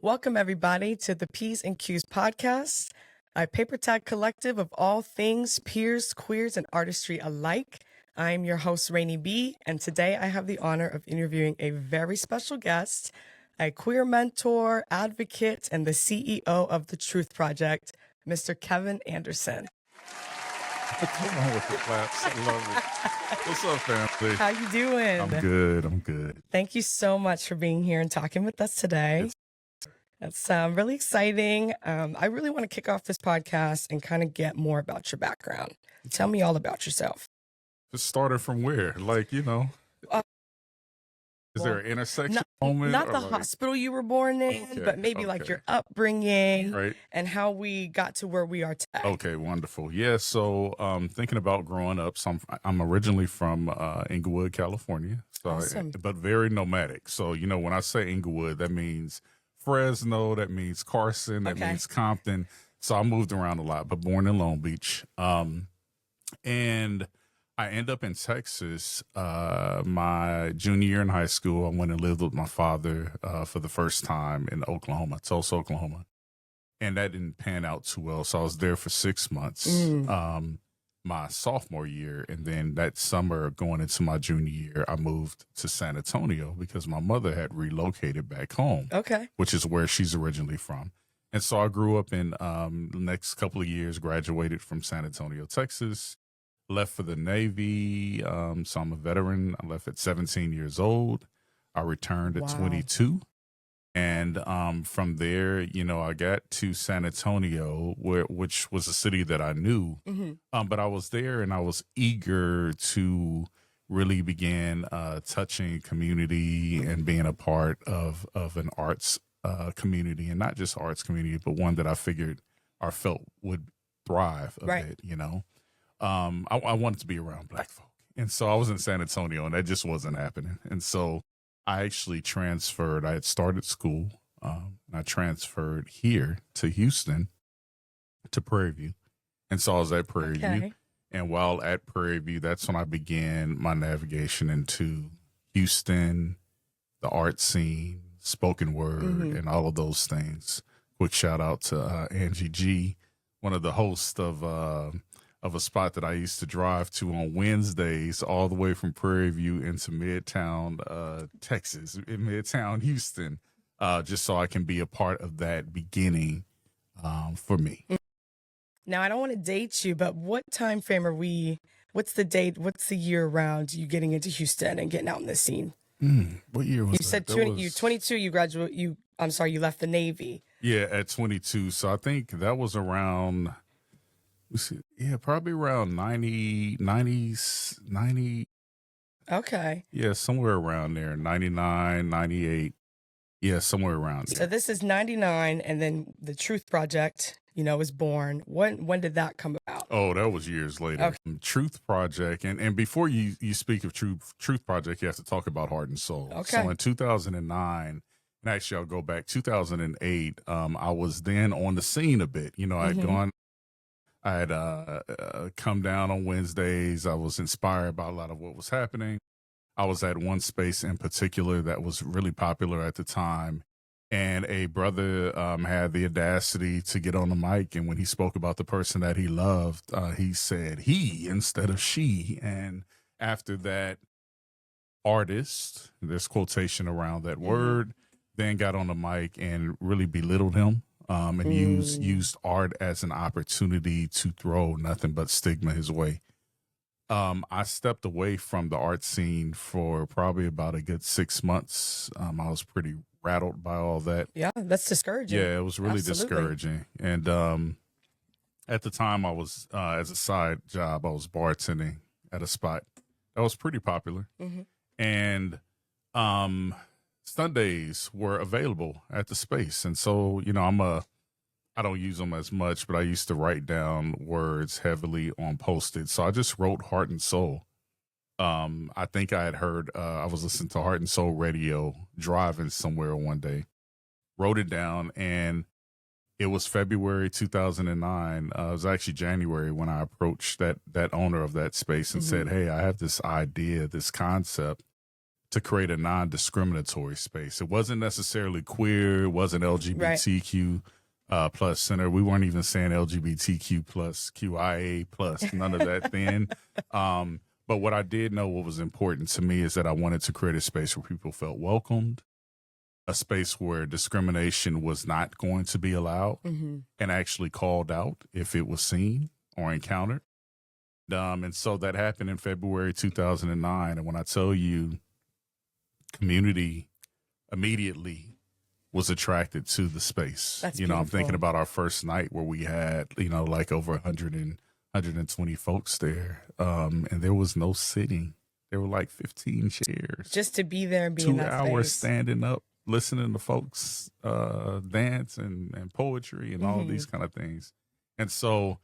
Welcome, everybody, to the P's and Q's podcast, a paper tag collective of all things peers, queers, and artistry alike. I'm your host, Rainy B, and today I have the honor of interviewing a very special guest, a queer mentor, advocate, and the CEO of the Truth Project, Mr. Kevin Anderson. Come on with the claps. I love it. What's up, family? How you doing? I'm good. Thank you so much for being here and talking with us today. That's really exciting. I really want to kick off this podcast and kind of get more about your background. Tell me all about yourself. Just started from where? Is there an intersection moment? Not the hospital you were born in, but maybe like your upbringing, right, and how we got to where we are today. Okay, wonderful. Yeah, so thinking about growing up, I'm originally from Inglewood, California, Awesome. But very nomadic. So, when I say Inglewood, that means Fresno, that means Carson, that means Compton. So I moved around a lot, but born in Long Beach. And I end up in Texas my junior year in high school. I went and lived with my father for the first time in Oklahoma, Tulsa, Oklahoma. And that didn't pan out too well. So I was there for 6 months, my sophomore year. And then that summer going into my junior year, I moved to San Antonio because my mother had relocated back home, which is where she's originally from. And so I grew up in the next couple of years, graduated from San Antonio, Texas. Left for the Navy, so I'm a veteran. I left at 17 years old. I returned at 22. And from there, I got to San Antonio, which was a city that I knew. But I was there and I was eager to really begin touching community and being a part of an arts community, and not just arts community, but one that I figured or felt would thrive a bit, I wanted to be around Black folk. And so I was in San Antonio and that just wasn't happening. And so I actually transferred. I had started school. And I transferred here to Houston to Prairie View. And so I was at Prairie View. And while at Prairie View, that's when I began my navigation into Houston, the art scene, spoken word, and all of those things. Quick shout out to Angie G, one of the hosts of a spot that I used to drive to on Wednesdays all the way from Prairie View into Midtown, Texas, in Midtown, Houston, just so I can be a part of that beginning for me. Now, I don't want to date you, but what time frame are we, what's the date, what's the year around you getting into Houston and getting out in the scene? What year was that? You said you're 22, you left the Navy. Yeah, at 22. So I think that was around... probably around 90. Okay. Yeah, somewhere around there, 99, 98. Yeah, somewhere around there. So this is 99, and then the Truth Project, was born. When did that come about? Oh, that was years later. Okay. Truth Project, and before you speak of Truth Project, you have to talk about Heart and Soul. Okay. So in 2009, and actually I'll go back, 2008, I was then on the scene a bit. I had come down on Wednesdays. I was inspired by a lot of what was happening. I was at one space in particular that was really popular at the time. And a brother had the audacity to get on the mic. And when he spoke about the person that he loved, he said he instead of she. And after that, artist, there's quotation around that word, then got on the mic and really belittled him. And used art as an opportunity to throw nothing but stigma his way. I stepped away from the art scene for probably about a good 6 months. I was pretty rattled by all that. Yeah, that's discouraging. Yeah, it was really discouraging. And at the time, I was, as a side job, I was bartending at a spot that was pretty popular. And Sundays were available at the space. And so, I don't use them as much, but I used to write down words heavily on Post-it. So I just wrote Heart and Soul. I think I had heard, I was listening to Heart and Soul radio driving somewhere one day, wrote it down, and it was February 2009. It was actually January when I approached that owner of that space and said, hey, I have this idea, this concept to create a non-discriminatory space. It wasn't necessarily queer. It wasn't LGBTQ plus center. We weren't even saying LGBTQ plus QIA plus, none of that then. But what I did know what was important to me is that I wanted to create a space where people felt welcomed, a space where discrimination was not going to be allowed and actually called out if it was seen or encountered. And so that happened in February 2009. And when I tell you, community immediately was attracted to the space. That's beautiful. I'm beautiful. thinking about our first night where we had, like over 120 folks there. And there was no sitting. There were like 15 chairs. Just to be there and be 2 in that hours space. standing up, listening to folks dance and poetry and all of these kind of things. And so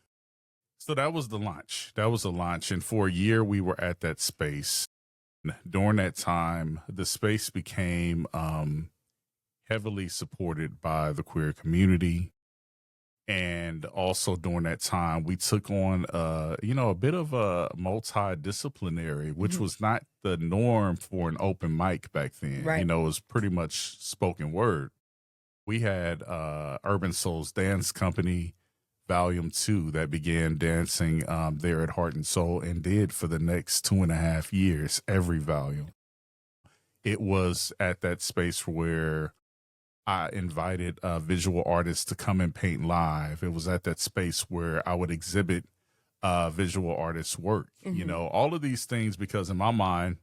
that was the launch. That was the launch. And for a year, we were at that space. During that time, the space became heavily supported by the queer community. And also during that time, we took on, a bit of a multidisciplinary, which was not the norm for an open mic back then. Right. It was pretty much spoken word. We had Urban Souls Dance Company, Volume 2, that began dancing there at Heart and Soul and did for the next 2.5 years, every volume. It was at that space where I invited visual artists to come and paint live. It was at that space where I would exhibit visual artists' work, all of these things, because in my mind,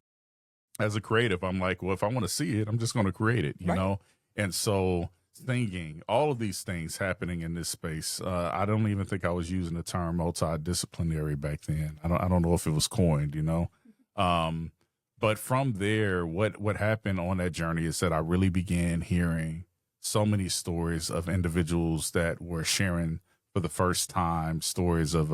as a creative, I'm like, well, if I want to see it, I'm just going to create it, you know? And so singing, all of these things happening in this space. I don't even think I was using the term multidisciplinary back then. I don't know if it was coined, but from there, what happened on that journey is that I really began hearing so many stories of individuals that were sharing for the first time stories of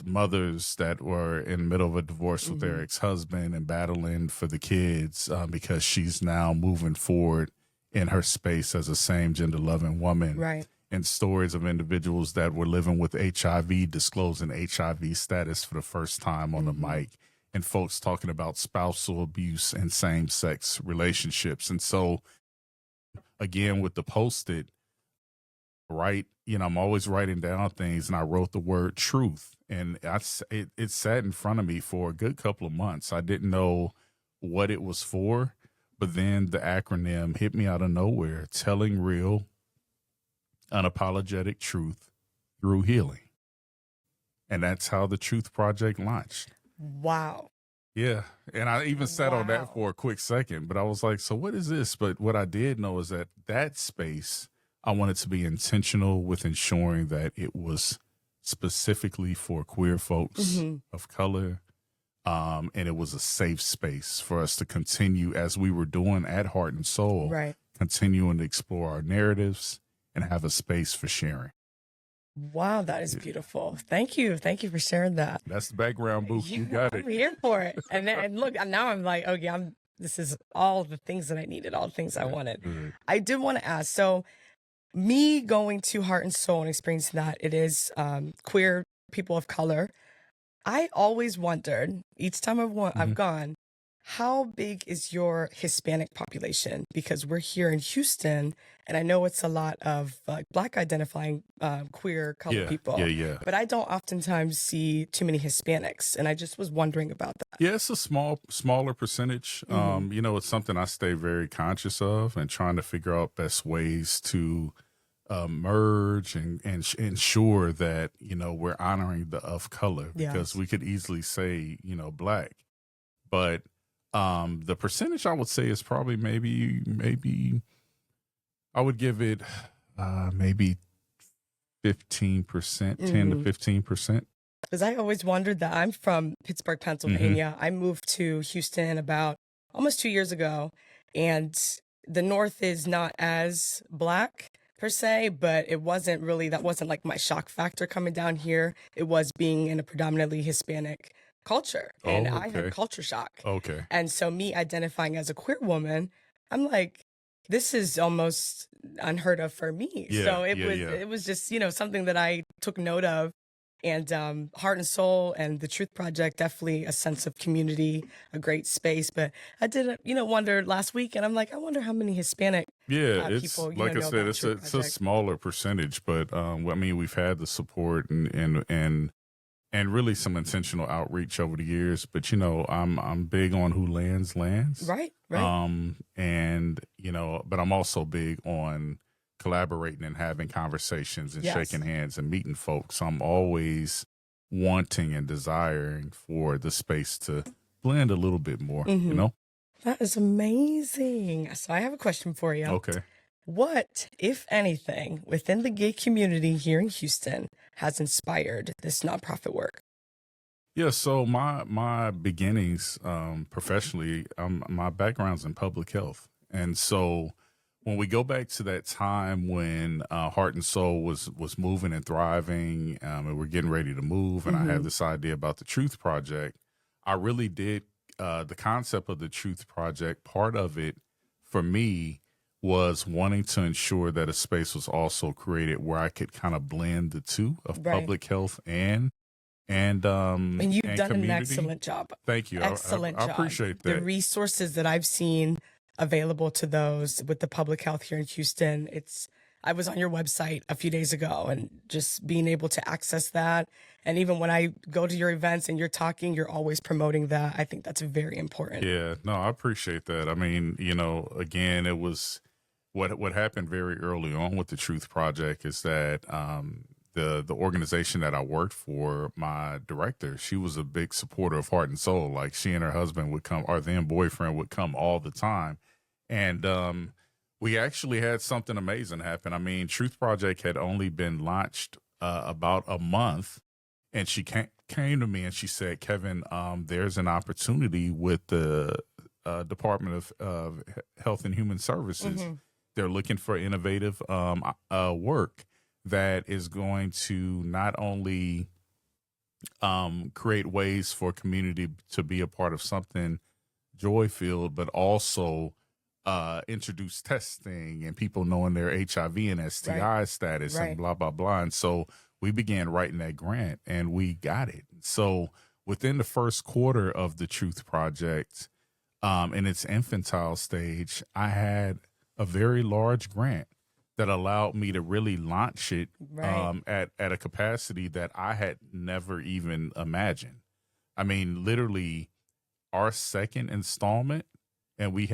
mothers that were in the middle of a divorce with their ex-husband and battling for the kids because she's now moving forward in her space as a same gender loving woman. Right. And stories of individuals that were living with HIV, disclosing HIV status for the first time on the mic, and folks talking about spousal abuse and same-sex relationships. And so, again, with the Post-it, I'm always writing down things, and I wrote the word truth. And it sat in front of me for a good couple of months. I didn't know what it was for, but then the acronym hit me out of nowhere: telling real, unapologetic truth through healing. And that's how the Truth Project launched. Wow. Yeah. And I even sat on that for a quick second, but I was like, so what is this? But what I did know is that space, I wanted to be intentional with ensuring that it was specifically for queer folks of color. And it was a safe space for us to continue, as we were doing at Heart and Soul, continuing to explore our narratives and have a space for sharing. Wow, that is beautiful. Thank you. Thank you for sharing that. That's the background, Boo. You got it. I'm here for it. And look, now I'm like, okay, this is all the things that I needed, all the things I wanted. I did want to ask, so me going to Heart and Soul and experiencing that, it is queer people of color. I always wondered, each time I've gone, how big is your Hispanic population? Because we're here in Houston, and I know it's a lot of Black identifying queer colored people. Yeah. But I don't oftentimes see too many Hispanics, and I just was wondering about that. Yeah, it's a smaller percentage. It's something I stay very conscious of and trying to figure out best ways to merge and ensure that, we're honoring the of color, because we could easily say, Black. But the percentage I would say is probably maybe I would give it maybe 15%, 10 to 15%. Because I always wondered that. I'm from Pittsburgh, Pennsylvania. I moved to Houston about almost 2 years ago, and the North is not as Black per se, but that wasn't like my shock factor coming down here. It was being in a predominantly Hispanic culture, and I had culture shock. Okay. And so me identifying as a queer woman, I'm like, this is almost unheard of for me. Yeah, so it was just, something that I took note of. And Heart and Soul and the Truth Project, definitely a sense of community, a great space. But I did, wonder last week, and I'm like, I wonder how many Hispanic Yeah, it's people, like I know said, about it's Truth it's a Project. smaller percentage, but I mean, we've had the support and really some intentional outreach over the years. But I'm big on who lands. Right, right. And but I'm also big on collaborating and having conversations and Yes. shaking hands and meeting folks. I'm always wanting and desiring for the space to blend a little bit more, That is amazing. So I have a question for you. Okay. What, if anything, within the gay community here in Houston has inspired this nonprofit work? Yeah, so my beginnings professionally, my background's in public health, and so when we go back to that time when Heart and Soul was moving and thriving, and we're getting ready to move, and I had this idea about the Truth Project, I really did the concept of the Truth Project. Part of it for me was wanting to ensure that a space was also created where I could kind of blend the two of Right. public health and And you've done community. an excellent job. Thank you. Excellent I job. appreciate The that. resources that I've seen available to those with the public health here in Houston, I was on your website a few days ago, and just being able to access that. And even when I go to your events and you're talking, you're always promoting that. I think that's very important. Yeah, no, I appreciate that. I mean, again, it was what happened very early on with the Truth Project is that the organization that I worked for, my director, she was a big supporter of Heart and Soul. Like, she and her husband would come, our then boyfriend would come all the time. And we actually had something amazing happen. I mean, Truth Project had only been launched about a month, and she came to me and she said, Kevin, there's an opportunity with the Department of Health and Human Services. They're looking for innovative work that is going to not only create ways for community to be a part of something joy-filled, but also introduce testing and people knowing their HIV and STI status and blah, blah, blah. And so we began writing that grant and we got it. So within the first quarter of the Truth Project, in its infantile stage, I had a very large grant that allowed me to really launch it at a capacity that I had never even imagined. I mean, literally our second installment, and we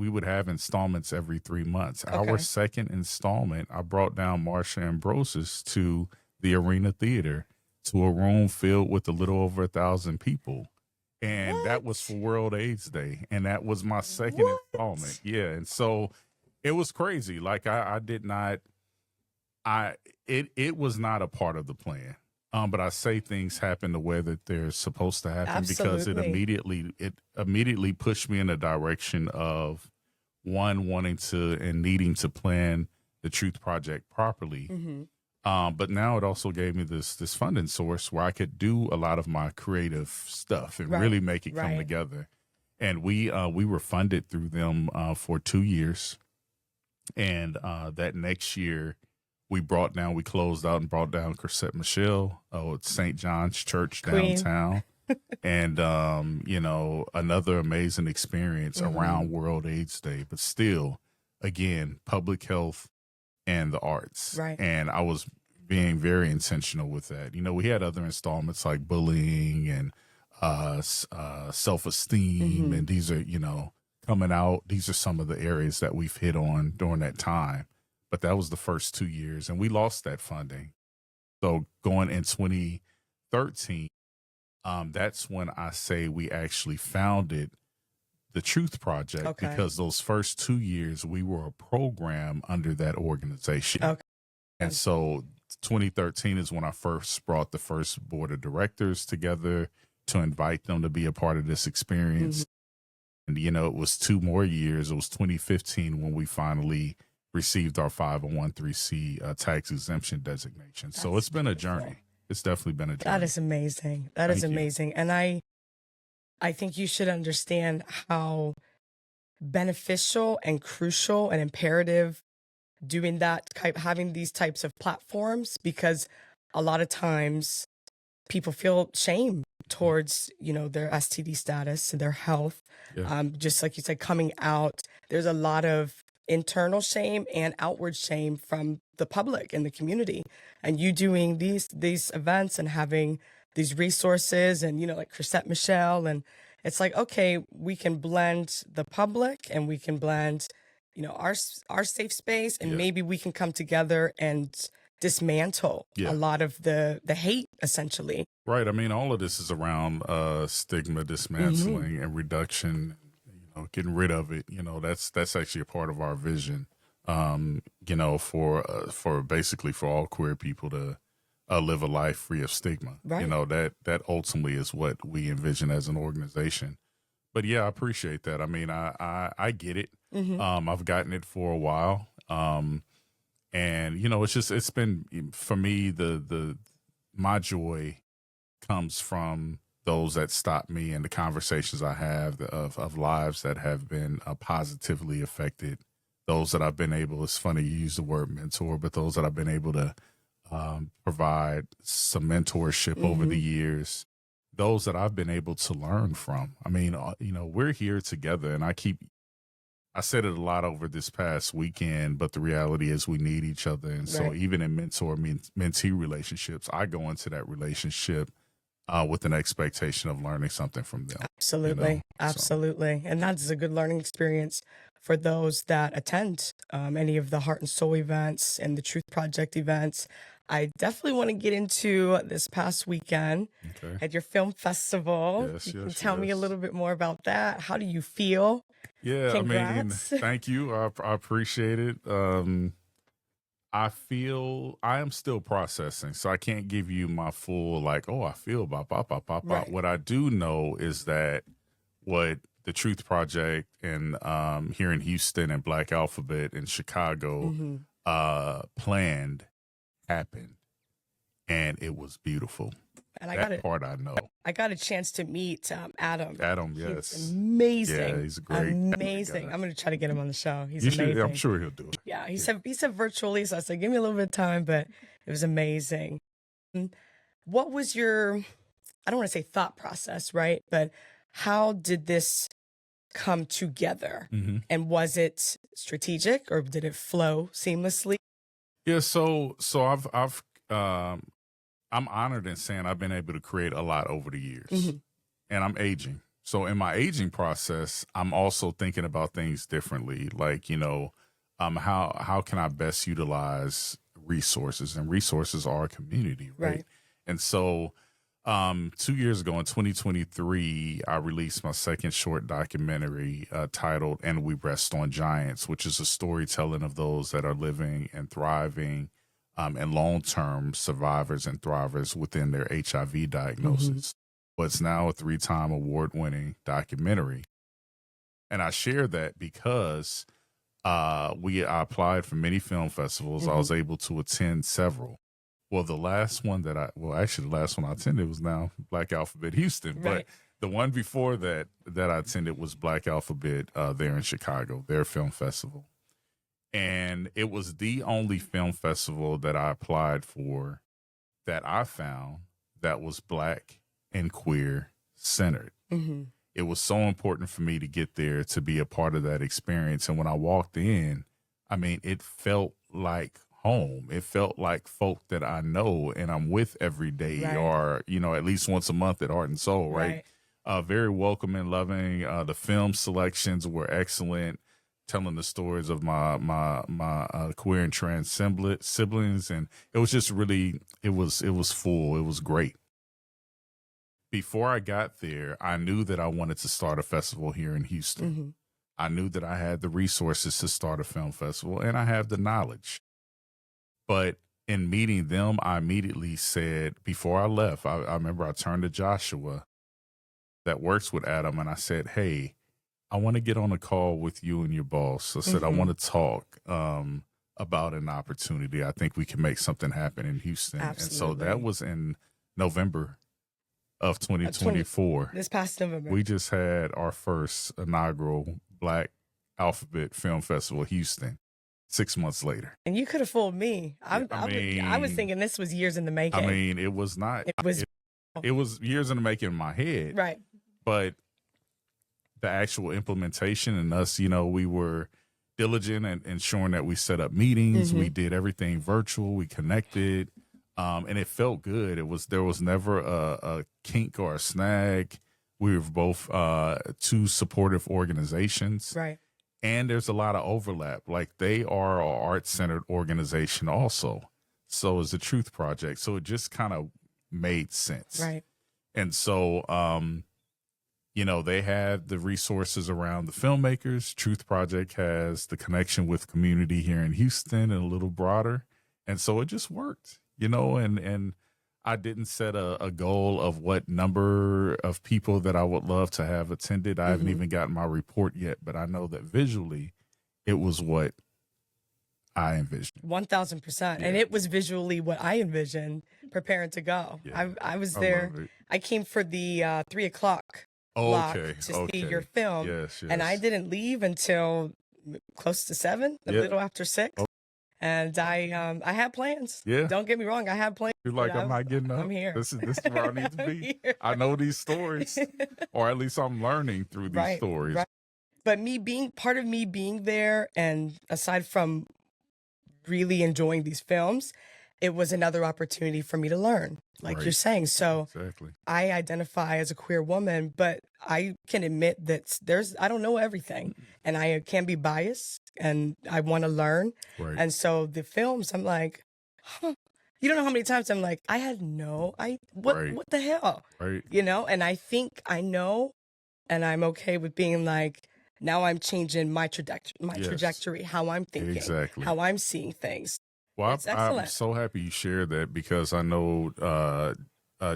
would have installments every 3 months. Okay. Our second installment, I brought down Marsha Ambrosius to the Arena Theater, to a room filled with a little over 1,000 people. And that was for World AIDS Day. And that was my second installment. Yeah. And so it was crazy. Like, it was not a part of the plan. But I say things happen the way that they're supposed to happen. Because it immediately pushed me in the direction of wanting to and needing to plan the Truth Project properly. But now it also gave me this funding source where I could do a lot of my creative stuff and really make it come together. And we were funded through them for 2 years. And that next year, we closed out and brought down Chrisette Michelle at St. John's Church downtown. And, another amazing experience around World AIDS Day. But still, again, public health and the arts. And I was being very intentional with that. We had other installments like bullying and self-esteem. And these are, coming out. These are some of the areas that we've hit on during that time. But that was the first 2 years, and we lost that funding. So going in 2013, that's when I say we actually founded the Truth Project, because those first 2 years we were a program under that organization. And so 2013 is when I first brought the first board of directors together to invite them to be a part of this experience. And, it was 2 more years. It was 2015 when we finally received our 501(c) tax exemption designation. So it's been a journey. It's definitely been a journey. That is amazing. That is amazing. And I think you should understand how beneficial and crucial and imperative doing that, having these types of platforms, because a lot of times people feel shame towards, their STD status and their health. Yeah. Just like you said, coming out, there's a lot of internal shame and outward shame from the public and the community. And you doing these events and having these resources and, like Chrisette Michelle, and it's like, okay, we can blend the public and we can blend, our safe space, and maybe we can come together and dismantle a lot of the hate, essentially. Right. I mean, all of this is around stigma dismantling and reduction, getting rid of it. That's actually a part of our vision, for basically for all queer people to live a life free of stigma. Right. That ultimately is what we envision as an organization. But yeah, I appreciate that. I mean, I get it. I've gotten it for a while. And it's been, for me, my joy comes from those that stop me and the conversations I have of lives that have been positively affected. Those that I've been able, it's funny you use the word mentor, but those that I've been able to provide some mentorship over the years, those that I've been able to learn from. I mean, we're here together, and I said it a lot over this past weekend, but the reality is we need each other. And so even in mentee relationships, I go into that relationship with an expectation of learning something from them. Absolutely. Absolutely. And that's a good learning experience for those that attend any of the Heart and Soul events and the Truth Project events. I definitely want to get into this past weekend at your film festival. You can tell me a little bit more about that. How do you feel? Yeah, Congrats. I mean, thank you. I appreciate it. I feel I am still processing, so I can't give you my full, I feel about pop. Right. What I do know is that what the Truth Project and here in Houston and Black Alphabet in Chicago planned happened, and it was beautiful. And I know. I got a chance to meet Adam. Adam, yes. He's amazing. Yeah, he's great. Amazing. I'm going to try to get him on the show. He's amazing. I'm sure he'll do it. Yeah, he said virtually, so I said, give me a little bit of time, but it was amazing. What was your, I don't want to say thought process, right? But how did this come together? And was it strategic, or did it flow seamlessly? Yeah, so I'm honored in saying I've been able to create a lot over the years, and I'm aging. So in my aging process, I'm also thinking about things differently. Like, how can I best utilize resources? And resources are a community, right? And so 2 years ago in 2023, I released my second short documentary titled "And We Rest on Giants," which is a storytelling of those that are living and thriving and long-term survivors and thrivers within their HIV diagnosis. But it's now a 3-time award-winning documentary. And I share that because I applied for many film festivals. I was able to attend several. Well, the last one the last one I attended was now Black Alphabet Houston. But the one before that I attended was Black Alphabet there in Chicago, their film festival. And it was the only film festival that I applied for that I found that was Black and queer centered. It was so important for me to get there, to be a part of that experience. And when I walked in, I mean, it felt like home. It felt like folk that I know and I'm with every day, or, at least once a month at Heart and Soul, right? Very welcoming, loving. The film selections were excellent, telling the stories of my queer and trans siblings, and it was just really, it was full. It was great. Before I got there, I knew that I wanted to start a festival here in Houston. I knew that I had the resources to start a film festival, and I have the knowledge. But in meeting them, I immediately said, before I left, I remember I turned to Joshua that works with Adam, and I said, hey, I want to get on a call with you and your boss. I said, I want to talk about an opportunity. I think we can make something happen in Houston. Absolutely. And so that was in November of 2024. This past November. We just had our first inaugural Black Alphabet Film Festival, Houston, 6 months later. And you could have fooled me. I was thinking this was years in the making. I mean, it was not. It was it was years in the making in my head. Right. But the actual implementation and us, we were diligent in ensuring that we set up meetings. We did everything virtual. We connected, and it felt good. There was never a kink or a snag. We were both two supportive organizations, Right. and there's a lot of overlap. Like they are an art-centered organization also. So is the Truth Project. So it just kind of made sense. Right. And so, they have the resources around the filmmakers. Truth Project has the connection with community here in Houston and a little broader. And so it just worked, and I didn't set a goal of what number of people that I would love to have attended. I haven't even gotten my report yet, but I know that visually it was what I envisioned. 1,000%. And it was visually what I envisioned preparing to go. Yeah, I was there. I came for the 3 o'clock block to see your film. Yes. And I didn't leave until close to 7, a little after 6. Oh. And I had plans. Yeah. Don't get me wrong. I had plans. You're like, I'm not getting up. I'm here. This is where I need to be. I know these stories, or at least I'm learning through these stories. Right. But part of me being there, and aside from really enjoying these films, it was another opportunity for me to learn, like you're saying. So exactly. I identify as a queer woman, but I can admit that I don't know everything, and I can be biased, and I want to learn. Right. And so the films, I'm like, you don't know how many times I'm like, I had what the hell? Right. And I think I know, and I'm okay with being like, now I'm changing my trajectory, how I'm thinking, how I'm seeing things. Well, I'm so happy you shared that, because I know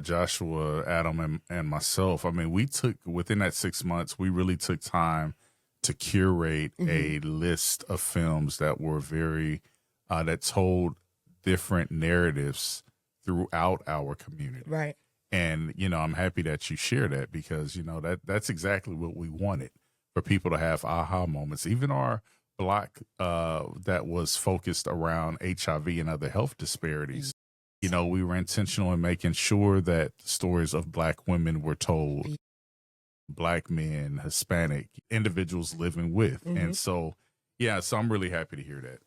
Joshua, Adam, and myself, I mean, we took, within that 6 months, we really took time to curate a list of films that were that told different narratives throughout our community. Right. And, I'm happy that you share that, because, that's exactly what we wanted, for people to have aha moments. Even our block that was focused around HIV and other health disparities, we were intentional in making sure that stories of Black women were told, Black men, Hispanic individuals living with. And so, so I'm really happy to hear that.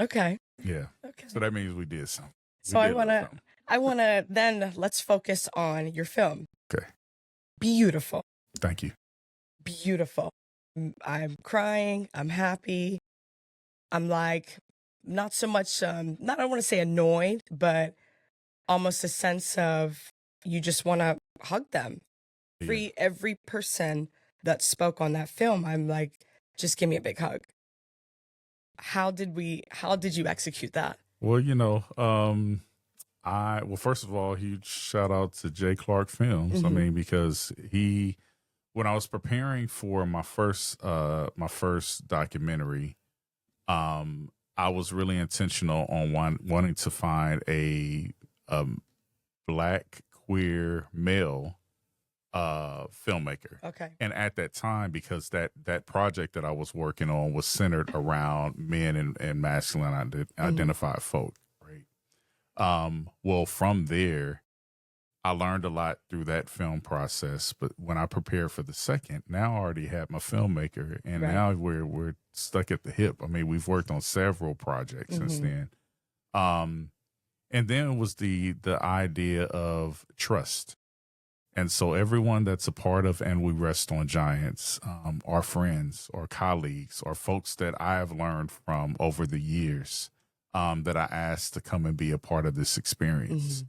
Okay. Yeah. Okay. So that means we did something. So I want to then let's focus on your film. Okay. Beautiful. Thank you. Beautiful. I'm crying. I'm happy. I'm like, not so much, I don't want to say annoyed, but almost a sense of you just want to hug them. Yeah. Every person that spoke on that film, I'm like, just give me a big hug. How did you execute that? Well, first of all, huge shout out to J. Clark Films. I mean, because when I was preparing for my first documentary, I was really intentional on wanting to find a Black queer male filmmaker. Okay. And at that time, because that project that I was working on was centered around men and masculine identified folk, right? Well, from there, I learned a lot through that film process. But when I prepared for the second, now I already had my filmmaker, and now we're stuck at the hip. I mean, we've worked on several projects since then. And then it was the idea of trust. And so everyone that's a part of And We Rest on Giants, our friends or colleagues or folks that I have learned from over the years, that I asked to come and be a part of this experience.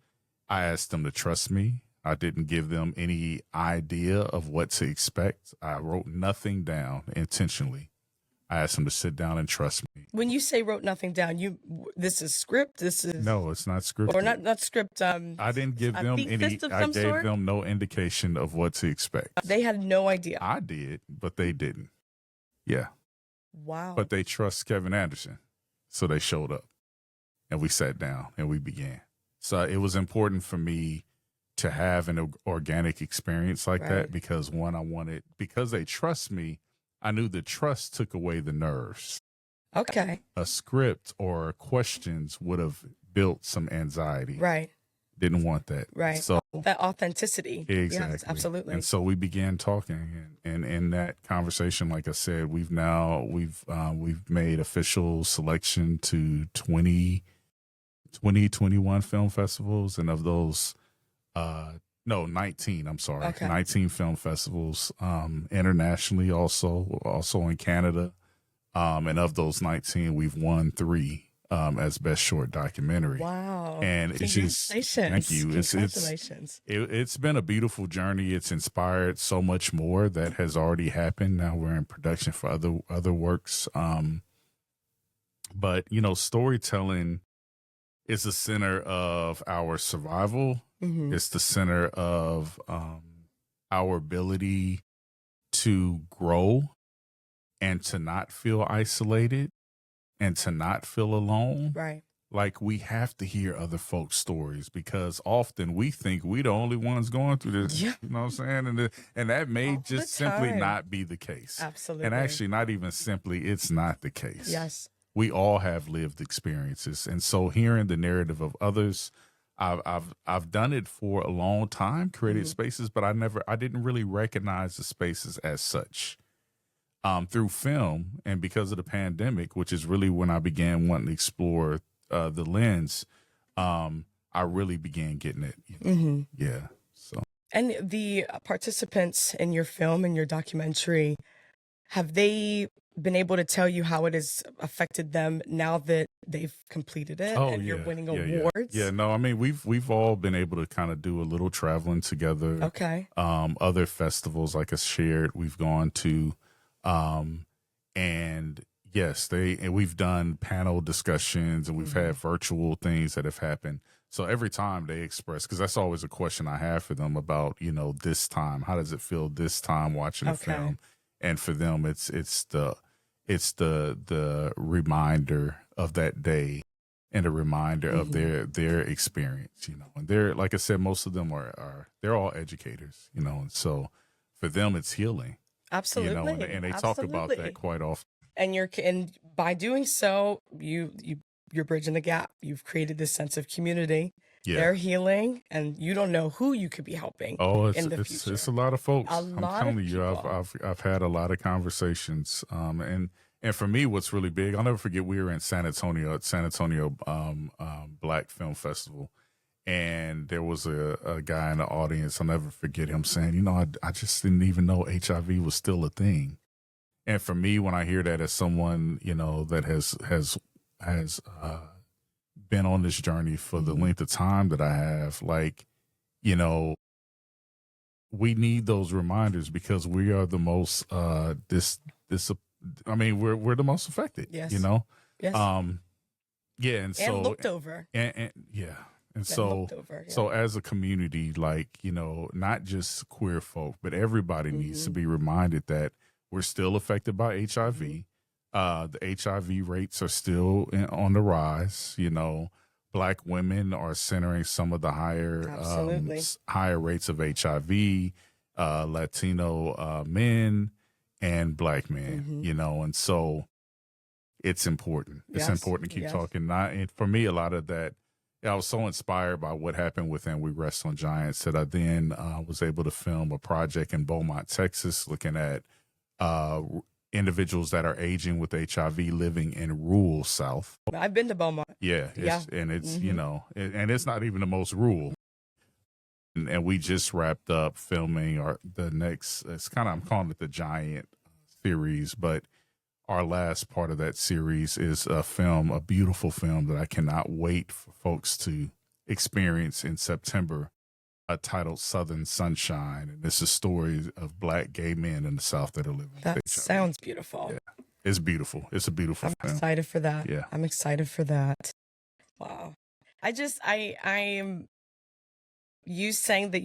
I asked them to trust me. I didn't give them any idea of what to expect. I wrote nothing down intentionally. I asked them to sit down and trust me. When you say wrote nothing down, this is script? No, it's not scripted. Or not script. I didn't give them any. I gave them no indication of what to expect. They had no idea. I did, but they didn't. Yeah. Wow. But they trust Kevin Anderson. So they showed up and we sat down and we began. So it was important for me to have an organic experience like that, because because they trust me, I knew the trust took away the nerves. Okay. A script or questions would have built some anxiety. Right. didn't want that. Right. So that authenticity. exactly. Yes, absolutely. And so we began talking, and in that conversation, like I said, we've made official selection to 21 film festivals, and of those, no, 19, I'm sorry. Okay. 19 film festivals, internationally, also in Canada. And of those 19, we've won 3 as best short documentary. Wow. And it's just, thank you. Congratulations. It's been a beautiful journey. It's inspired so much more that has already happened. Now we're in production for other works. But storytelling is the center of our survival. Mm-hmm. It's the center of our ability to grow and to not feel isolated and to not feel alone. Right. Like, we have to hear other folks' stories, because often we think we the only ones going through this. Yeah. You know what I'm saying? And that may All just the simply time. not be the case. Absolutely. And actually, not even simply, it's not the case. Yes. We all have lived experiences. And so hearing the narrative of others, I've done it for a long time, created spaces, but I didn't really recognize the spaces as such. Through film, and because of the pandemic, which is really when I began wanting to explore the lens, I really began getting it. Yeah. So. And the participants in your film and your documentary, have they been able to tell you how it has affected them now that they've completed it and you're winning awards? Yeah, no, I mean, we've all been able to kind of do a little traveling together. Okay. Other festivals, like I shared, we've gone to, and yes, we've done panel discussions, and we've had virtual things that have happened. So every time they express, because that's always a question I have for them about, this time, how does it feel this time watching a film? And for them, it's the reminder of that day, and a reminder of their experience, and they're, like I said, most of them they're all educators, and so for them it's healing. Absolutely. And they talk about that quite often. And by doing so, you're bridging the gap. You've created this sense of community. Yeah. They're healing, and you don't know who you could be helping. Oh, in the future. It's a lot of folks. I'm telling you, I've had a lot of conversations. And for me, what's really big, I'll never forget, we were in San Antonio at San Antonio Black Film Festival, and there was a guy in the audience. I'll never forget him saying, I just didn't even know HIV was still a thing. And for me, when I hear that, as someone, that has been on this journey for the length of time that I have, like, we need those reminders, because we are the most we're the most affected. Yes. Yes. And so looked over. And so as a community, like, not just queer folk, but everybody needs to be reminded that we're still affected by HIV. The HIV rates are still on the rise. Black women are centering some of the higher rates of HIV, Latino men, and Black men. And so it's important. It's important to keep talking. And for me, a lot of that, I was so inspired by what happened with And We Rest on Giants that I then was able to film a project in Beaumont, Texas, looking at individuals that are aging with HIV living in rural South. I've been to Beaumont. And it's and it's not even the most rural. And we just wrapped up filming the next. I'm calling it the Giant series, but our last part of that series is a beautiful film that I cannot wait for folks to experience in September. Titled Southern Sunshine, and it's a story of Black gay men in the South that are living. That sounds beautiful. Yeah, it's beautiful. It's a beautiful. I'm excited for that. Yeah, I'm excited for that. Wow, I am. You saying that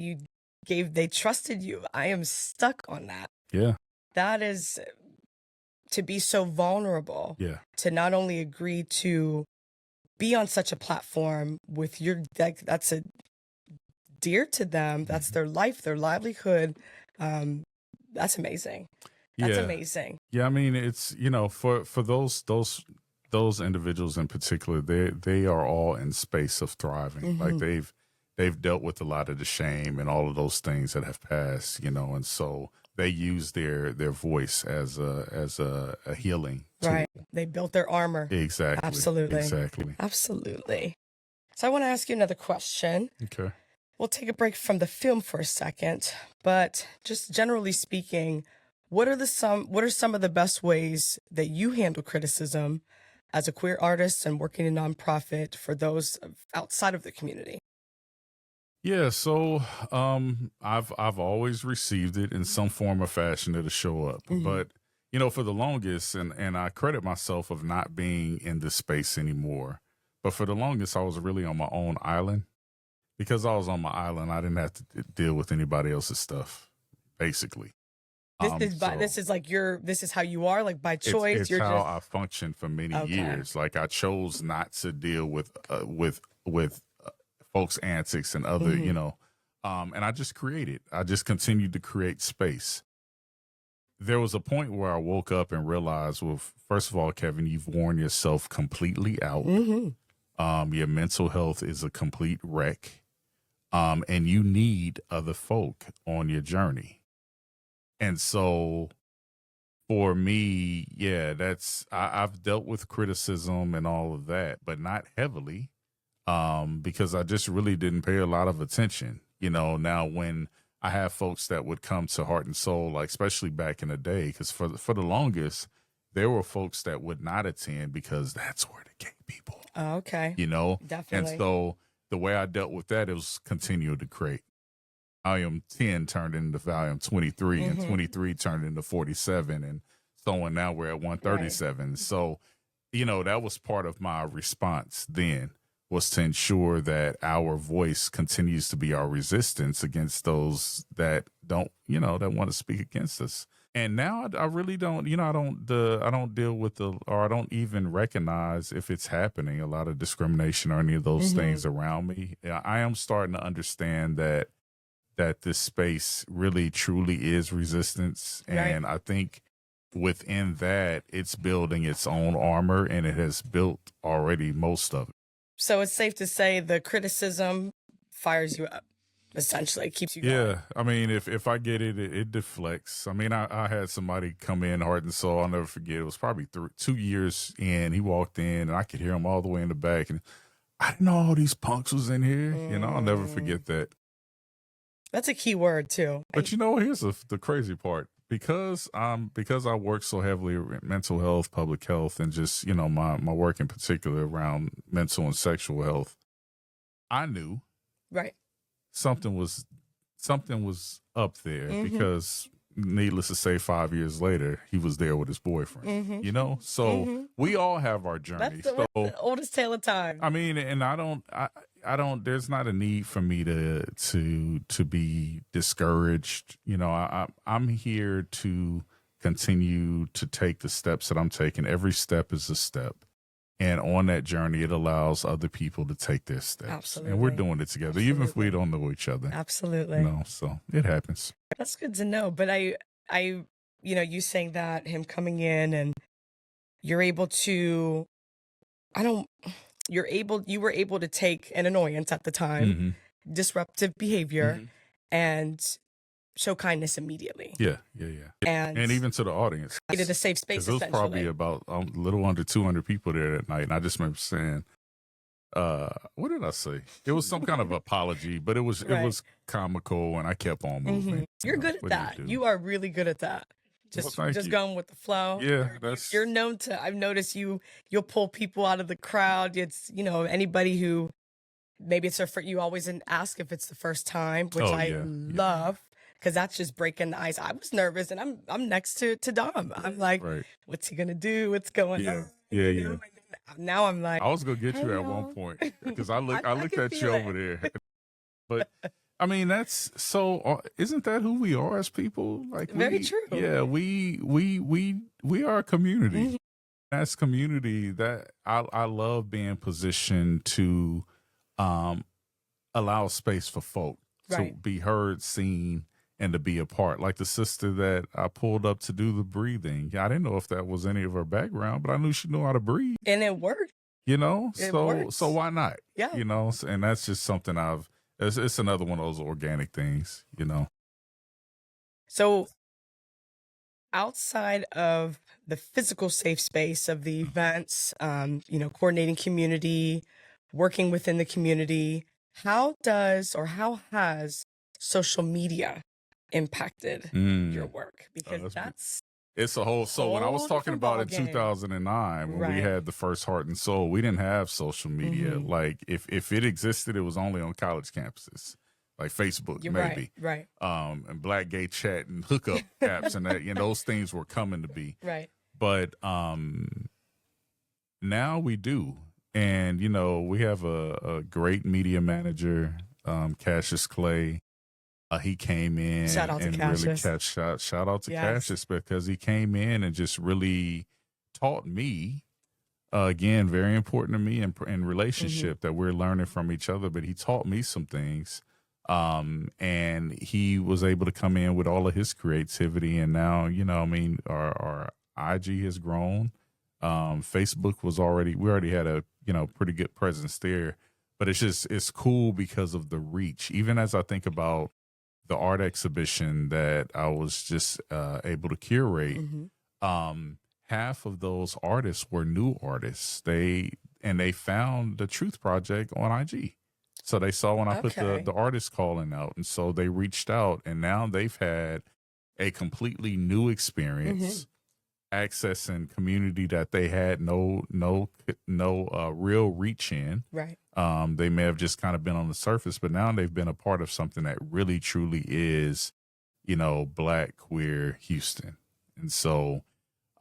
they trusted you. I am stuck on that. Yeah, that is to be so vulnerable. Yeah, to not only agree to be on such a platform with that's a dear to them. That's their life, their livelihood. That's amazing. That's amazing. Yeah, I mean, it's for those individuals in particular, they are all in space of thriving. Like they've dealt with a lot of the shame and all of those things that have passed, and so they use their voice as a healing tool. Right. They built their armor. Exactly. Absolutely. Exactly. Absolutely. So I want to ask you another question. Okay. We'll take a break from the film for a second, but just generally speaking, what are some of the best ways that you handle criticism as a queer artist and working in a nonprofit for those outside of the community? Yeah, so I've always received it in some form or fashion that'll show up. But for the longest, and I credit myself of not being in this space anymore. But for the longest, I was really on my own island. Because I was on my island, I didn't have to deal with anybody else's stuff, basically. This is how you are, like by choice. It's how I functioned for many years. Like I chose not to deal with folks' antics and other, and I just continued to create space. There was a point where I woke up and realized, well, first of all, Kevin, you've worn yourself completely out. Your mental health is a complete wreck. And you need other folk on your journey. And so for me, yeah, I've dealt with criticism and all of that, but not heavily, because I just really didn't pay a lot of attention. Now when I have folks that would come to Heart and Soul, like especially back in the day, because for the longest, there were folks that would not attend because that's where the gay people. Oh, okay. Definitely. And so the way I dealt with that, it was continue to create. Volume 10 turned into volume 23 and 23 turned into 47 and so on. Now we're at 137. Right. So, that was part of my response then, was to ensure that our voice continues to be our resistance against those that don't, that want to speak against us. And now I really don't, I don't deal with or I don't even recognize if it's happening, a lot of discrimination or any of those things around me. I am starting to understand that this space really truly is resistance. And I think within that, it's building its own armor, and it has built already most of it. So it's safe to say the criticism fires you up. Essentially keeps you going. Yeah, I mean, if I get it, it deflects. I mean, I had somebody come in, Heart and Soul, I'll never forget. It was probably 2 years in. He walked in, and I could hear him all the way in the back, and I didn't know all these punks was in here. I'll never forget that. That's a key word too. But here's the crazy part. Because I work so heavily in mental health, public health, and just my work in particular around mental and sexual health, I knew something was up there, because needless to say, 5 years later, he was there with his boyfriend, so we all have our journey. That's the oldest tale of time. I mean, and I don't, there's not a need for me to be discouraged. I'm here to continue to take the steps that I'm taking. Every step is a step. And on that journey, it allows other people to take their steps. Absolutely. And we're doing it together, even if we don't know each other. Absolutely. So it happens. That's good to know. But you saying that, him coming in, and you're able to, you were able to take an annoyance at the time, disruptive behavior, and show kindness immediately. Yeah. And even to the audience. Created a safe space, There was probably about a little under 200 people there that night. And I just remember saying, what did I say? It was some kind of apology, but it was comical, and I kept on moving. You're good at that. You are really good at that. Just going with the flow. Yeah, you're known to. I've noticed you'll pull people out of the crowd. It's anybody who maybe it's you always ask if it's the first time, which I love. Because that's just breaking the ice. I was nervous, and I'm next to Dom. I'm like, what's he gonna do? What's going on? Yeah. Now I'm like, I was gonna get you at one point, because I looked at you over there. But I mean, that's so. Isn't that who we are as people? Like, very true. Yeah, we are a community. That's community that I love being positioned to allow space for folk to be heard, seen, and to be a part. Like the sister that I pulled up to do the breathing. I didn't know if that was any of her background, but I knew she knew how to breathe. And it worked. So why not? Yeah. And that's just something I've It's another one of those organic things, you know. So outside of the physical safe space of the events, coordinating community, working within the community, how does or how has social media impacted your work? Because that's it's a whole. So when I was talking about in 2009, when we had the first Heart and Soul, we didn't have social media. Like if it existed, it was only on college campuses, like Facebook, maybe, right, and Black gay chat and hookup apps, and that, those things were coming to be, right. But now we do, and we have a great media manager, Cassius Clay. He came in and really shout out to Cassius, because he came in and just really taught me, again, very important to me in relationship, that we're learning from each other, but he taught me some things. And he was able to come in with all of his creativity. And now, our IG has grown. Facebook we already had a, pretty good presence there, but it's cool because of the reach. Even as I think about the art exhibition that I was just able to curate, half of those artists were new artists. They found the Truth Project on IG. So they saw when I put the artist calling out, and so they reached out, and now they've had a completely new experience, accessing community that they had no real reach in. Right. They may have just kind of been on the surface, but now they've been a part of something that really truly is, Black queer Houston. And so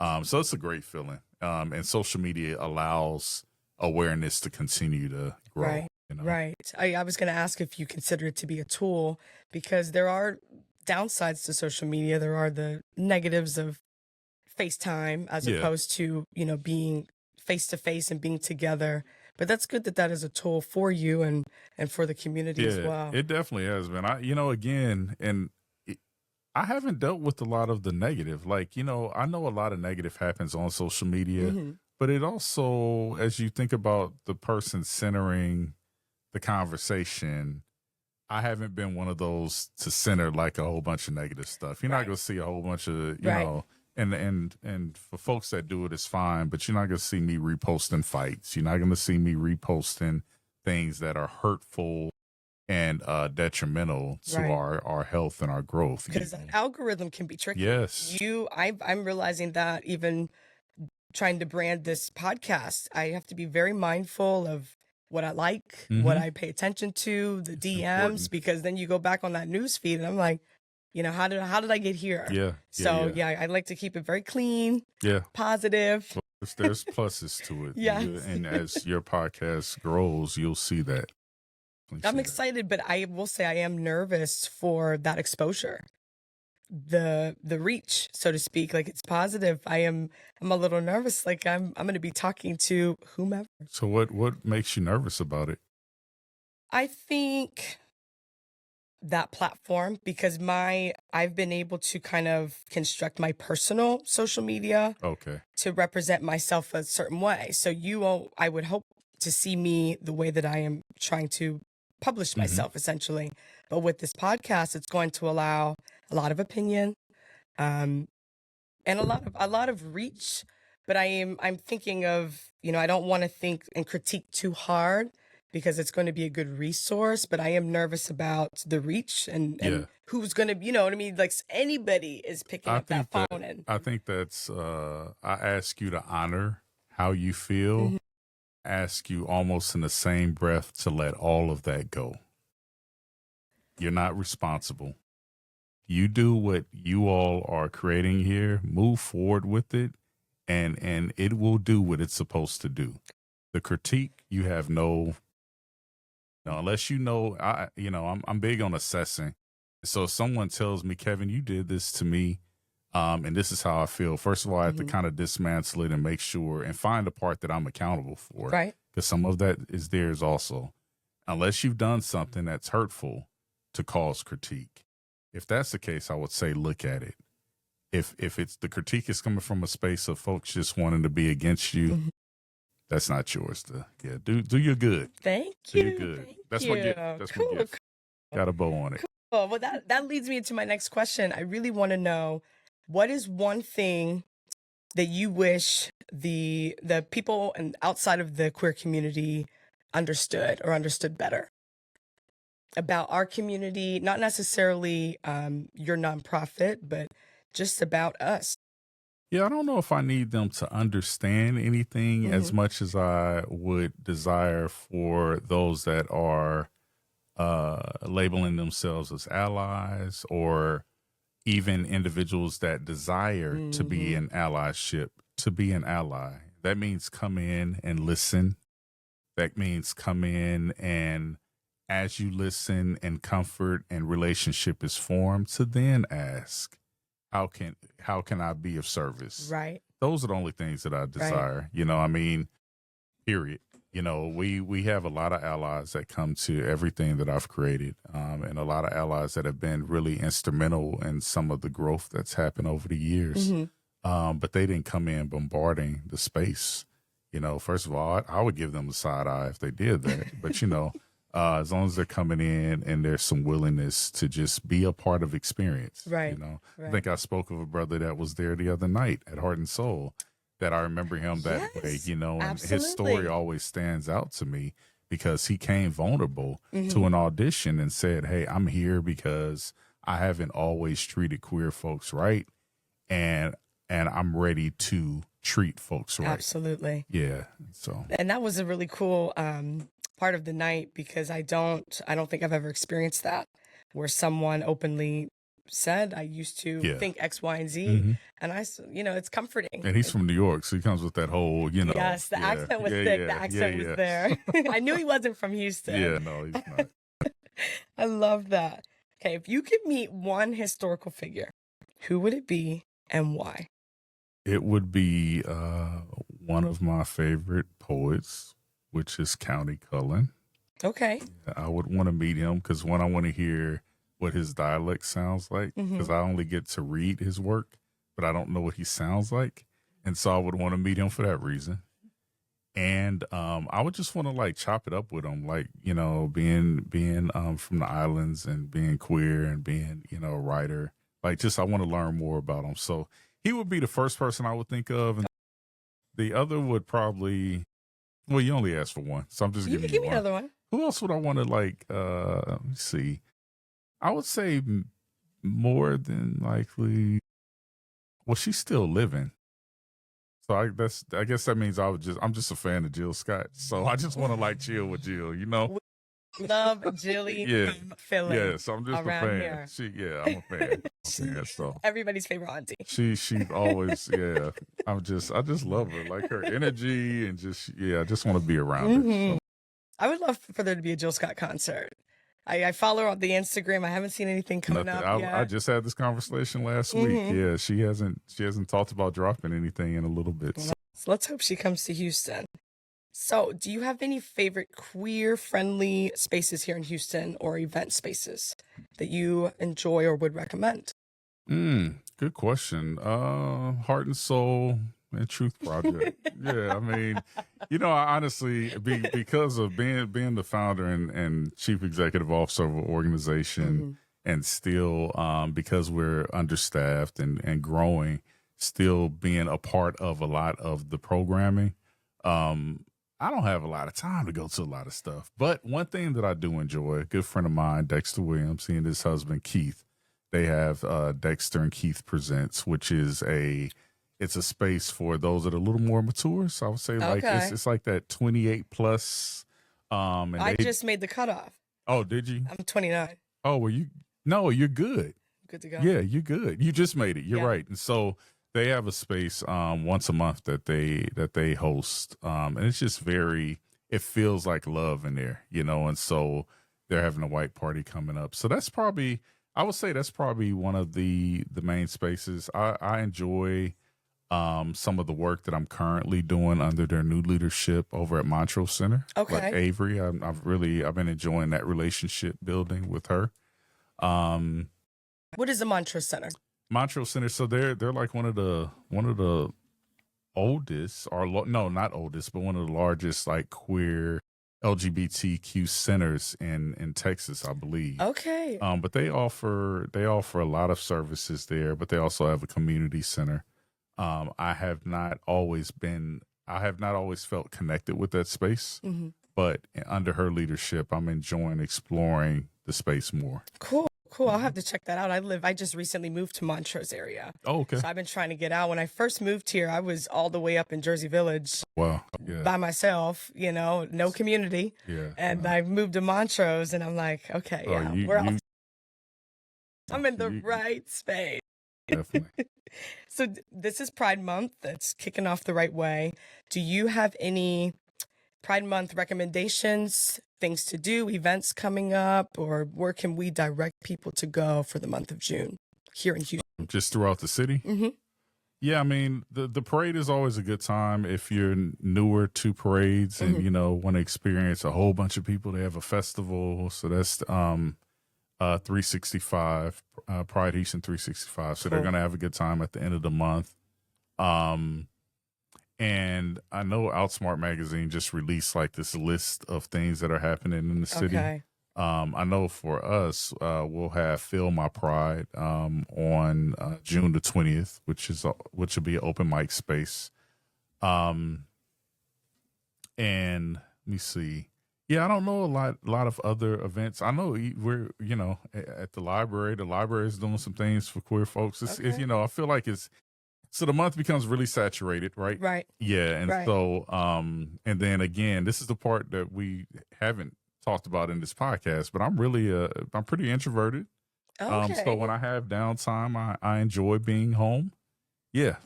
it's a great feeling. And social media allows awareness to continue to grow. Right. Right. I was going to ask if you consider it to be a tool, because there are downsides to social media. There are the negatives of FaceTime as opposed to, being face to face and being together. But that's good that is a tool for you and for the community as well. It definitely has been. I haven't dealt with a lot of the negative. Like, I know a lot of negative happens on social media, but it also, as you think about the person centering the conversation, I haven't been one of those to center like a whole bunch of negative stuff. You're not going to see a whole bunch of, you know, and for folks that do it, it's fine, but you're not going to see me reposting fights. You're not going to see me reposting things that are hurtful and detrimental to our health and our growth. Because that algorithm can be tricky. Yes. I'm realizing that even trying to brand this podcast, I have to be very mindful of what I like, what I pay attention to, the DMs, important. Because then you go back on that news feed and I'm like, how did I get here? Yeah. So I like to keep it very clean. Yeah. Positive. Well, there's pluses to it. Yes. And as your podcast grows, you'll see that. I'm excited, but I will say I am nervous for that exposure. The reach, so to speak, like it's positive. I'm a little nervous. Like I'm going to be talking to whomever. So what makes you nervous about it? I think that platform, because I've been able to kind of construct my personal social media to represent myself a certain way. So I would hope to see me the way that I am trying to publish myself, essentially. But with this podcast, it's going to allow a lot of opinion, and a lot of reach. But I'm thinking of, I don't want to think and critique too hard, because it's going to be a good resource, but I am nervous about the reach and who's going to, you know what I mean? Like anybody is picking up that phone. I think that's, I ask you to honor how you feel, ask you almost in the same breath to let all of that go. You're not responsible. You do what you all are creating here, move forward with it, and it will do what it's supposed to do. The critique, you have no, unless I'm big on assessing. So if someone tells me, Kevin, you did this to me, and this is how I feel. First of all, I have to kind of dismantle it and make sure and find the part that I'm accountable for. Right. Because some of that is theirs also. Unless you've done something that's hurtful to cause critique. If that's the case, I would say look at it. If it's the critique is coming from a space of folks just wanting to be against you, that's not yours. Do your good. Thank you. Do your good. Thank that's you. My gift. That's cool. My gift. Got a bow on it. Cool. Well, that leads me into my next question. I really want to know, what is one thing that you wish the people and outside of the queer community understood or understood better about our community, not necessarily your nonprofit, but just about us? Yeah, I don't know if I need them to understand anything as much as I would desire for those that are labeling themselves as allies, or even individuals that desire to be in allyship, to be an ally. That means come in and listen. That means come in, and as you listen and comfort and relationship is formed, to then ask, how can I be of service? Right. Those are the only things that I desire. Right. Period. We have a lot of allies that come to everything that I've created, and a lot of allies that have been really instrumental in some of the growth that's happened over the years. But they didn't come in bombarding the space. First of all, I would give them a side eye if they did that. But, as long as they're coming in and there's some willingness to just be a part of experience. Right. Right. I think I spoke of a brother that was there the other night at Heart and Soul, that I remember him that way, and absolutely. his story always stands out to me because he came vulnerable to an audition and said, "Hey, I'm here because I haven't always treated queer folks right, and I'm ready to treat folks right." Absolutely. Yeah. So, and that was a really cool part of the night, because I don't think I've ever experienced that, where someone openly said, I used to think X, Y, and Z. And it's comforting. And he's from New York, so he comes with that whole, Yes, the accent was thick. The accent was there. I knew he wasn't from Houston. Yeah, no, he's not. I love that. Okay, if you could meet one historical figure, who would it be and why? It would be one of my favorite poets, which is County Cullen. Okay. I would want to meet him because, one, I want to hear what his dialect sounds like, because I only get to read his work, but I don't know what he sounds like. And so I would want to meet him for that reason. And I would just want to chop it up with him, being from the islands and being queer and being, a writer. I want to learn more about him. So he would be the first person I would think of. And the other would probably, well, you only asked for one, so I'm just giving you give me one. another one. Who else would I want to let me see. I would say more than likely, well, she's still living. So I guess that means I'm just a fan of Jill Scott. So I just want to chill with Jill, Love Jilly from Philly. Yeah, so I'm just a fan. Here. I'm a fan. So everybody's favorite auntie. She's always, I just love her, her energy, and I just want to be around her. So. I would love for there to be a Jill Scott concert. I follow her on the Instagram. I haven't seen anything coming up yet. I just had this conversation last week. Yeah, she hasn't talked about dropping anything in a little bit. So let's hope she comes to Houston. So, do you have any favorite queer-friendly spaces here in Houston, or event spaces that you enjoy or would recommend? Good question. Heart and Soul and Truth Project. Yeah, I mean, I honestly, because of being the founder and chief executive officer of an organization, and still because we're understaffed and growing, still being a part of a lot of the programming. I don't have a lot of time to go to a lot of stuff, but one thing that I do enjoy, a good friend of mine, Dexter Williams, he and his husband Keith, they have Dexter and Keith Presents, which is it's a space for those that are a little more mature. So I would say it's like that 28 plus. And I just made the cutoff. Oh, did you? I'm 29. Oh, well, you're good. Good to go. Yeah, you're good. You just made it. You're right. And so they have a space once a month that they host, and it's just it feels like love in there, and so they're having a white party coming up. So I would say that's probably one of the main spaces. I enjoy some of the work that I'm currently doing under their new leadership over at Montrose Center. Okay. Like Avery, I've been enjoying that relationship building with her. What is the Montrose Center? Montrose Center. So they're like one of the oldest, or no, not oldest, but one of the largest queer LGBTQ centers in Texas, I believe. Okay. But they offer a lot of services there, but they also have a community center. I have not always felt connected with that space, but under her leadership, I'm enjoying exploring the space more. Cool. I'll have to check that out. I just recently moved to Montrose area. Oh, okay. So I've been trying to get out. When I first moved here, I was all the way up in Jersey Village. Wow. Yeah. By myself, no community. Yeah. And I moved to Montrose and I'm like, okay, I'm in the right space. Definitely. So this is Pride Month. That's kicking off the right way. Do you have any Pride Month recommendations, things to do, events coming up, or where can we direct people to go for the month of June here in Houston? Just throughout the city? Mm-hmm. Yeah, I mean, the parade is always a good time if you're newer to parades and, want to experience a whole bunch of people. They have a festival. So that's 365, Pride Houston 365. So they're going to have a good time at the end of the month. And I know Outsmart Magazine just released like this list of things that are happening in the city. Okay. I know for us, we'll have Feel My Pride on June the 20th, which will be an open mic space. And let me see. Yeah, I don't know a lot of other events. I know we're at the library. The library is doing some things for queer folks. It's I feel like so the month becomes really saturated, right? Right. Yeah, and so and then again, this is the part that we haven't talked about in this podcast, but I'm pretty introverted. Okay. So when I have downtime, I enjoy being home. Yeah.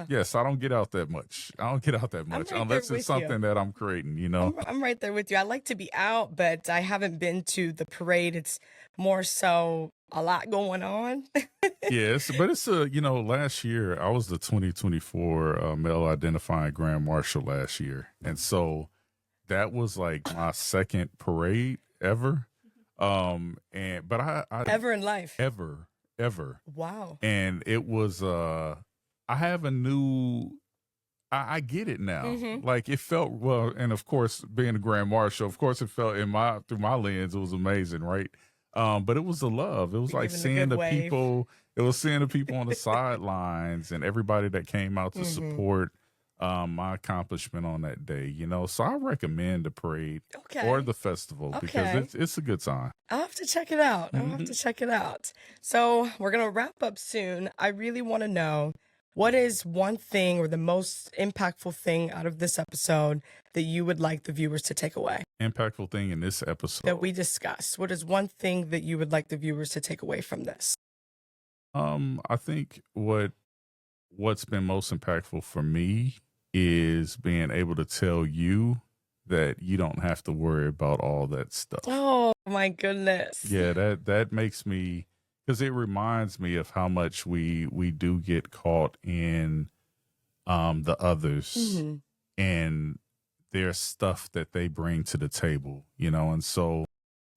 Yes, I don't get out that much. Unless it's something that I'm creating, I'm right there with you. I like to be out, but I haven't been to the parade. It's more so a lot going on. Yes, but it's last year I was the 2024 male identifying Grand Marshal last year. And so that was like my second parade ever. But I ever in life. Ever. Wow. And it was I have a new I get it now. Mm-hmm. Like it felt well, and of course, being a Grand Marshal, of course it felt through my lens, it was amazing, right? But it was the love. It was like seeing the people. It was seeing the people on the sidelines and everybody that came out to support my accomplishment on that day. So I recommend the parade or the festival because it's a good time. I'll have to check it out. So we're gonna wrap up soon. I really want to know, what is one thing or the most impactful thing out of this episode that you would like the viewers to take away? Impactful thing in this episode that we discussed. What is one thing that you would like the viewers to take away from this? I think what's been most impactful for me is being able to tell you that you don't have to worry about all that stuff. Oh my goodness. Yeah, that makes me, because it reminds me of how much we do get caught in the others and their stuff that they bring to the table, and so,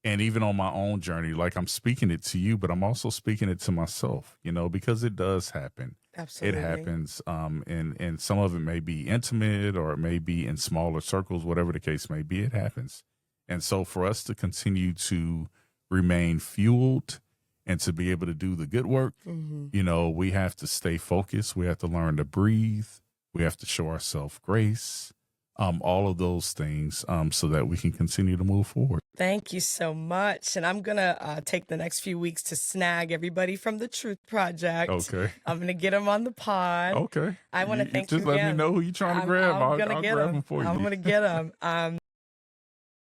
and even on my own journey, like I'm speaking it to you, but I'm also speaking it to myself, because it does happen. Absolutely. It happens. And some of it may be intimate or it may be in smaller circles, whatever the case may be, it happens. And so for us to continue to remain fueled and to be able to do the good work, we have to stay focused. We have to learn to breathe. We have to show ourselves grace, all of those things, so that we can continue to move forward. Thank you so much. And I'm going to take the next few weeks to snag everybody from the Truth Project. Okay. I'm going to get them on the pod. Okay. I want to thank you again. Just let me know who you're trying to grab. I'll grab them for you. I'm going to get them.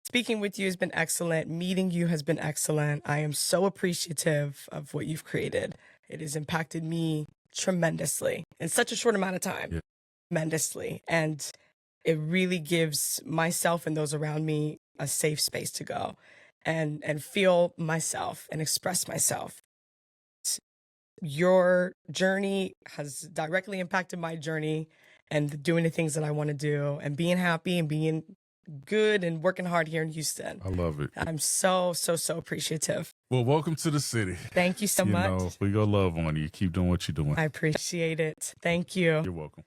Speaking with you has been excellent. Meeting you has been excellent. I am so appreciative of what you've created. It has impacted me tremendously in such a short amount of time. Yeah. Tremendously. And it really gives myself and those around me a safe space to go and feel myself and express myself. Your journey has directly impacted my journey and doing the things that I want to do and being happy and being good and working hard here in Houston. I love it. I'm so appreciative. Well, welcome to the city. Thank you so much. We go love on you. Keep doing what you're doing. I appreciate it. Thank you. You're welcome.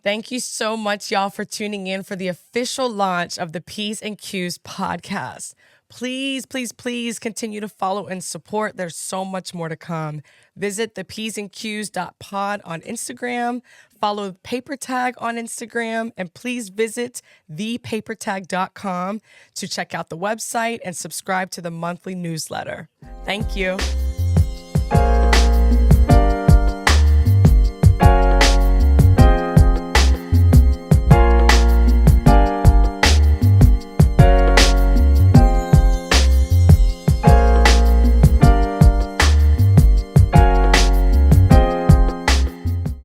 Thank you so much, y'all, for tuning in for the official launch of the P's and Q's podcast. Please, please, please continue to follow and support. There's so much more to come. Visit the p'sandq's.pod on Instagram. Follow Paper Tag on Instagram. And please visit thepapertag.com to check out the website and subscribe to the monthly newsletter. Thank you.